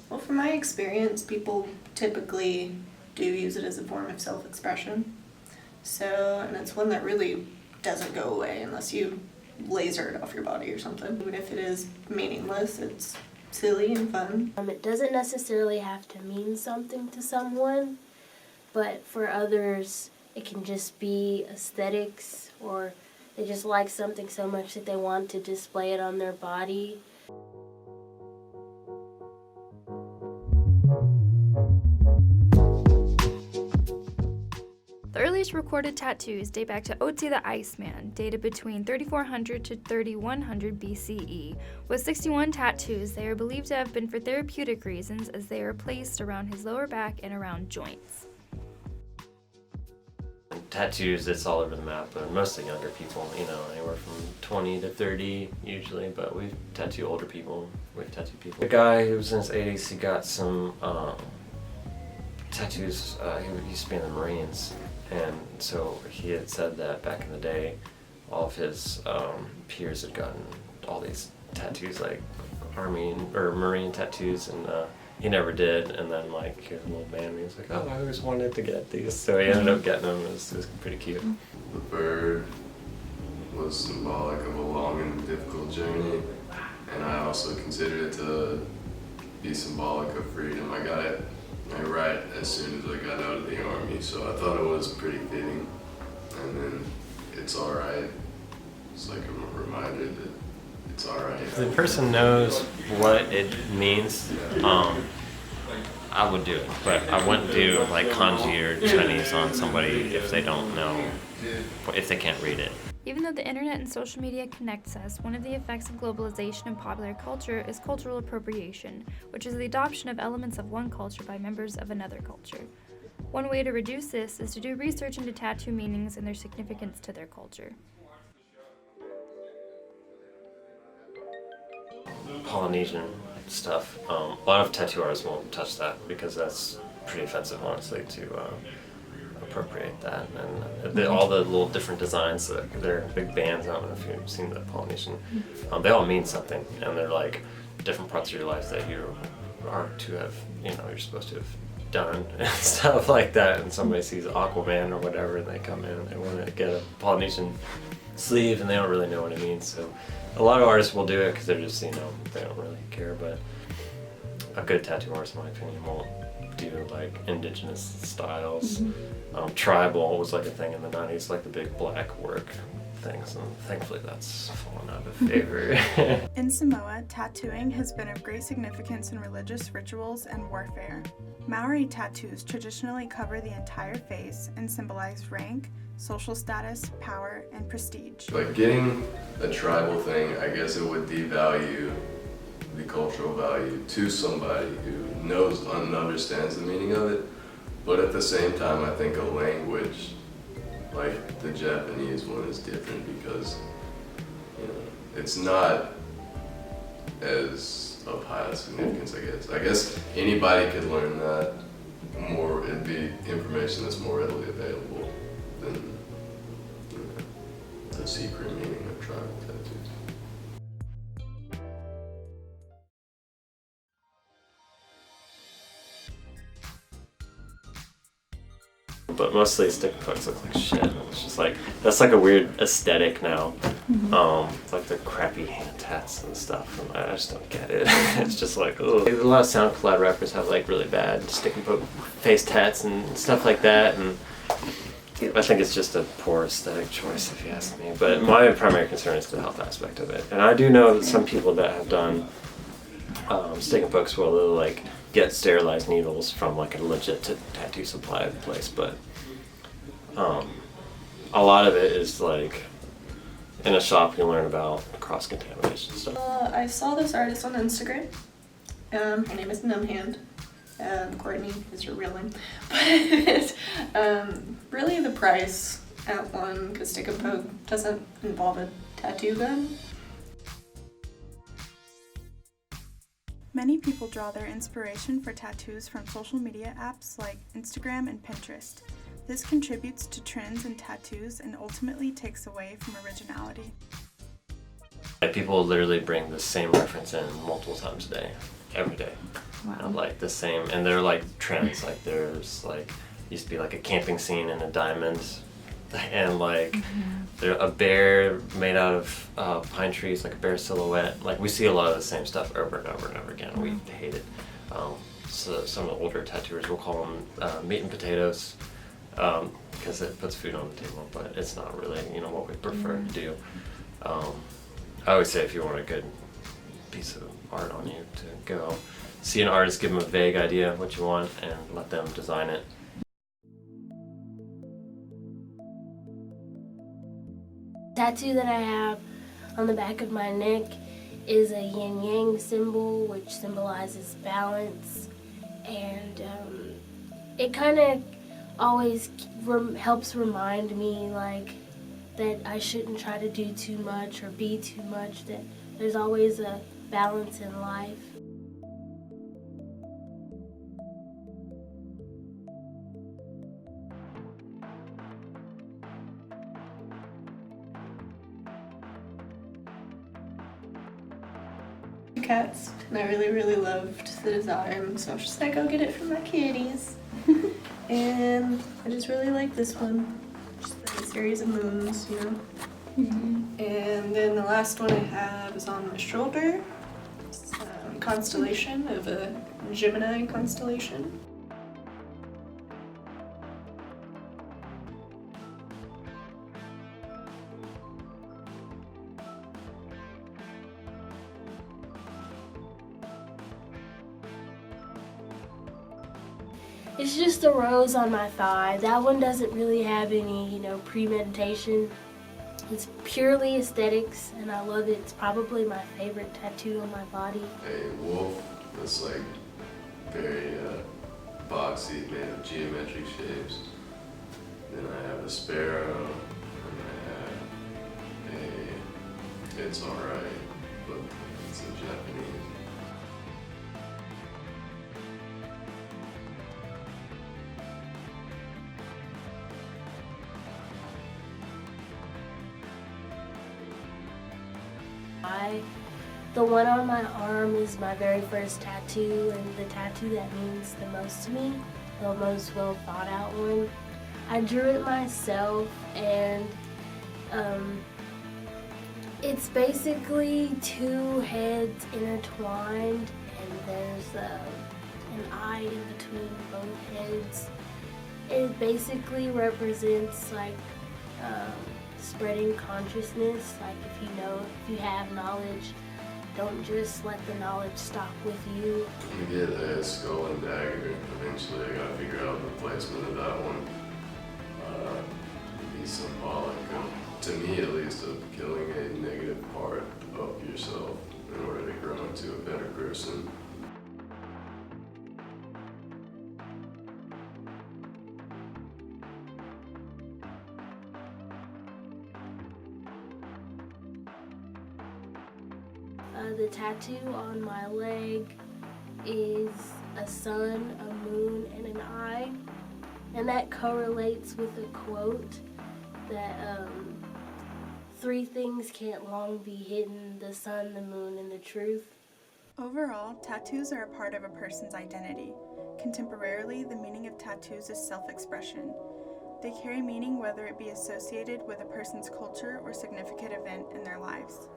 Well, from my experience, people typically do use it as a form of self-expression. So, and it's one that really doesn't go away unless you laser it off your body or something. Even if it is meaningless, it's silly and fun. It doesn't necessarily have to mean something to someone, but for others it can just be aesthetics, or they just like something so much that they want to display it on their body. The earliest recorded tattoos date back to Otzi the Iceman, dated between 3400 to 3100 BCE. With 61 tattoos, they are believed to have been for therapeutic reasons, as they are placed around his lower back and around joints. Tattoos, it's all over the map, but mostly younger people, anywhere from 20 to 30 usually, but we tattoo older people, we tattoo people. The guy who was in his 80s, he got some tattoos. He used to be in the Marines, and so he had said that back in the day, all of his peers had gotten all these tattoos, like Army or Marine tattoos, and he never did. And then he was a little man, and he was like, "Oh, I always wanted to get these," so he ended up getting them. It was pretty cute. The bird was symbolic of a long and difficult journey, and I also considered it to be symbolic of freedom. I got it right as soon as I got out of the Army, so I thought it was pretty fitting. And then it's alright. It's like a reminder that it's alright. If the person knows what it means, I would do it, but I wouldn't do kanji or Chinese on somebody if they don't know, if they can't read it. Even though the internet and social media connects us, one of the effects of globalization and popular culture is cultural appropriation, which is the adoption of elements of one culture by members of another culture. One way to reduce this is to do research into tattoo meanings and their significance to their culture. Polynesian stuff. A lot of tattoo artists won't touch that because that's pretty offensive, honestly, to appropriate that. And all the little different designs, they're big bands. I don't know if you've seen the Polynesian. They all mean something, and they're like different parts of your life that you are to have, you're supposed to have done and stuff like that. And somebody sees Aquaman or whatever, and they come in and they want to get a Polynesian sleeve, and they don't really know what it means. So a lot of artists will do it because they're just, they don't really care. But a good tattoo artist, in my opinion, won't do indigenous styles. Tribal was a thing in the 90s, the big black work things, and thankfully that's fallen out of favor. In Samoa, tattooing has been of great significance in religious rituals and warfare. Maori tattoos traditionally cover the entire face and symbolize rank, social status, power, and prestige. Getting a tribal thing, I guess it would devalue the cultural value to somebody who knows and understands the meaning of it. But at the same time, I think a language like the Japanese one is different because, it's not as of high significance, I guess. I guess anybody could learn that more. It'd be information that's more readily available than the secret meaning of tribal tattoos. But mostly stick pokes look like shit. It's just that's a weird aesthetic now. The crappy hand tats and stuff, and I just don't get it. It's just ugh. A lot of SoundCloud rappers have really bad stick and poke face tats and stuff like that, and I think it's just a poor aesthetic choice if you ask me. But my primary concern is the health aspect of it. And I do know that some people that have done stick and pokes will get sterilized needles from a legit tattoo supply place, but a lot of it is in a shop you learn about cross-contamination stuff. I saw this artist on Instagram. Her name is Numbhand. Courtney is her real name. But really the price at one, because stick and poke doesn't involve a tattoo gun. Many people draw their inspiration for tattoos from social media apps like Instagram and Pinterest. This contributes to trends in tattoos and ultimately takes away from originality. People literally bring the same reference in multiple times a day, every day. Wow. like the same, and they're like trends. Like there's like used to be like a camping scene in a diamond, and like there a bear made out of pine trees, like a bear silhouette. Like we see a lot of the same stuff over and over and over again. We hate it. So some of the older tattooers will call them meat and potatoes, because it puts food on the table, but it's not really, you know, what we prefer to do. I always say if you want a good piece of art on you, to go see an artist, give them a vague idea of what you want, and let them design it. Tattoo that I have on the back of my neck is a yin-yang symbol, which symbolizes balance, and it kind of always helps remind me like that I shouldn't try to do too much or be too much, that there's always a balance in life. Cats, and I really loved the design, so I was just like, I'll get it for my kitties. And I just really like this one, just a series of moons, you know. And then the last one I have is on my shoulder. It's a constellation of a Gemini constellation. It's just a rose on my thigh. That one doesn't really have any, you know, premeditation. It's purely aesthetics, and I love it. It's probably my favorite tattoo on my body. A wolf that's like very boxy, made of geometric shapes. Then I have a sparrow, and I have it's alright, but it's in Japanese. The one on my arm is my very first tattoo, and the tattoo that means the most to me, the most well thought out one. I drew it myself, and it's basically two heads intertwined, and there's an eye in between both heads. It basically represents like spreading consciousness. Like if you have knowledge, don't just let the knowledge stop with you. You get a skull and dagger. Eventually, I gotta figure out the placement of that one. Be symbolic of, to me at least, of killing a negative part of yourself in order to grow into a better person. The tattoo on my leg is a sun, a moon, and an eye, and that correlates with a quote that 3 things can't long be hidden: the sun, the moon, and the truth. Overall, tattoos are a part of a person's identity. Contemporarily, the meaning of tattoos is self-expression. They carry meaning whether it be associated with a person's culture or significant event in their lives.